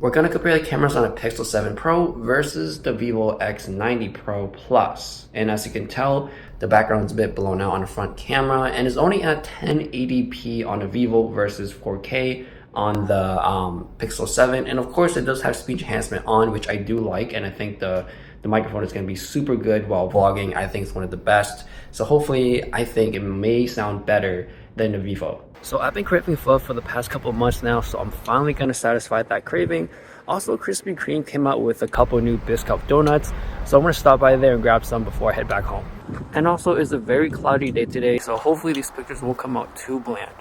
We're going to compare the cameras on a Pixel 7 Pro versus the Vivo X90 Pro Plus. And as you can tell, the background's a bit blown out on the front camera and is only at 1080p on the Vivo versus 4K on the Pixel 7. And of course, it does have speech enhancement on, which I do like, and I think the microphone is going to be super good while vlogging. I think it's one of the best. So hopefully, I think it may sound better than the Vivo. So I've been craving pho for the past couple of months now, so I'm finally going to satisfy that craving. Also, Krispy Kreme came out with a couple new Biscoff donuts, so I'm going to stop by there and grab some before I head back home. And also, it's a very cloudy day today, so hopefully these pictures won't come out too bland.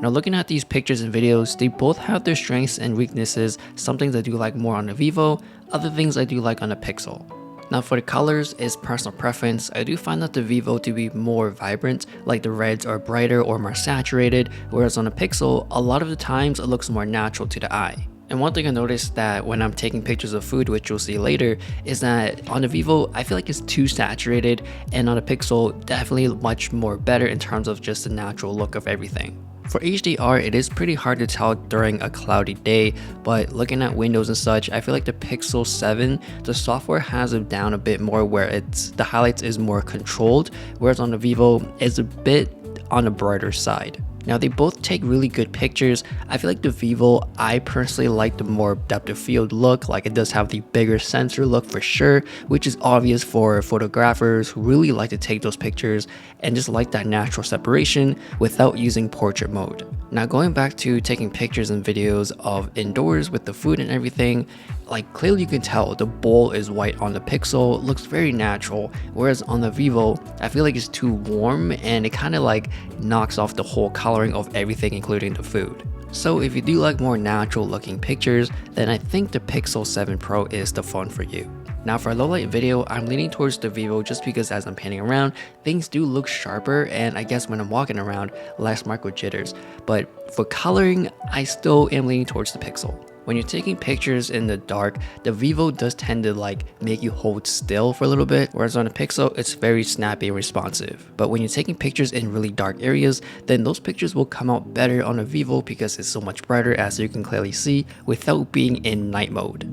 Now, looking at these pictures and videos, they both have their strengths and weaknesses. Some things I do like more on the Vivo, other things I do like on the Pixel. Now for the colors, it's personal preference. I do find that the Vivo to be more vibrant, like the reds are brighter or more saturated, whereas on the Pixel, a lot of the times it looks more natural to the eye. And one thing I noticed that when I'm taking pictures of food, which you'll see later, is that on the Vivo, I feel like it's too saturated, and on the Pixel, definitely much more better in terms of just the natural look of everything. For HDR, it is pretty hard to tell during a cloudy day, but looking at windows and such, I feel like the Pixel 7, the software has it down a bit more where the highlights is more controlled, whereas on the Vivo, it's a bit on the brighter side. Now they both take really good pictures. I feel like the Vivo, I personally like the more depth of field look, like it does have the bigger sensor look for sure, which is obvious for photographers who really like to take those pictures and just like that natural separation without using portrait mode. Now going back to taking pictures and videos of indoors with the food and everything, like clearly you can tell the bowl is white on the Pixel, looks very natural, whereas on the Vivo, I feel like it's too warm and it kind of like knocks off the whole coloring of everything including the food. So if you do like more natural looking pictures, then I think the Pixel 7 Pro is the phone for you. Now for a low light video, I'm leaning towards the Vivo just because as I'm panning around, things do look sharper, and I guess when I'm walking around, less micro jitters. But for coloring, I still am leaning towards the Pixel. When you're taking pictures in the dark, the Vivo does tend to like make you hold still for a little bit, whereas on the Pixel, it's very snappy and responsive. But when you're taking pictures in really dark areas, then those pictures will come out better on the Vivo because it's so much brighter, as you can clearly see, without being in night mode.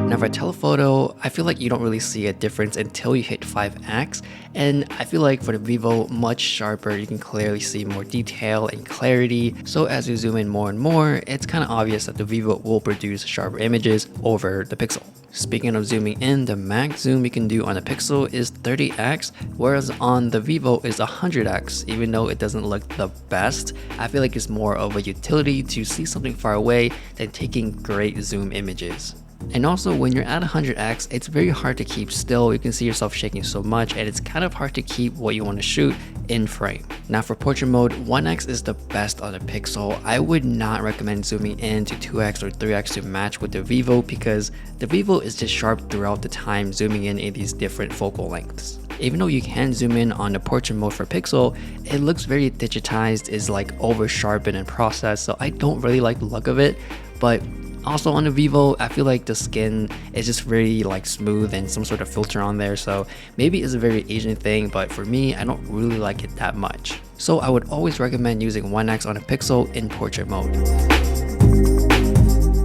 Now for telephoto, I feel like you don't really see a difference until you hit 5x, and I feel like for the Vivo, much sharper, you can clearly see more detail and clarity. So as you zoom in more and more, it's kind of obvious that the Vivo will produce sharper images over the Pixel. Speaking of zooming in, the max zoom you can do on the Pixel is 30x, whereas on the Vivo is 100x. Even though it doesn't look the best, I feel like it's more of a utility to see something far away than taking great zoom images. And also when you're at 100x, it's very hard to keep still. You can see yourself shaking so much and it's kind of hard to keep what you want to shoot in frame. Now for portrait mode, 1x is the best on the Pixel. I would not recommend zooming in to 2x or 3x to match with the Vivo because the Vivo is just sharp throughout the time zooming in these different focal lengths. Even though you can zoom in on the portrait mode for Pixel, it looks very digitized, is like over sharpened and processed, so I don't really like the look of it. But also on the Vivo, I feel like the skin is just very like smooth and some sort of filter on there, so maybe it's a very Asian thing, but for me, I don't really like it that much. So I would always recommend using 1x on a Pixel in portrait mode.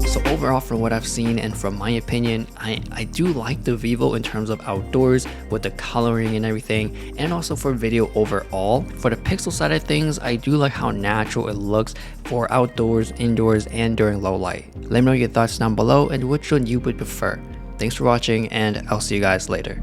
So overall, from what I've seen and from my opinion, I do like the Vivo in terms of outdoors with the coloring and everything, and also for video overall. For the Pixel side of things, I do like how natural it looks for outdoors, indoors, and during low light. Let me know your thoughts down below and which one you would prefer. Thanks for watching, and I'll see you guys later.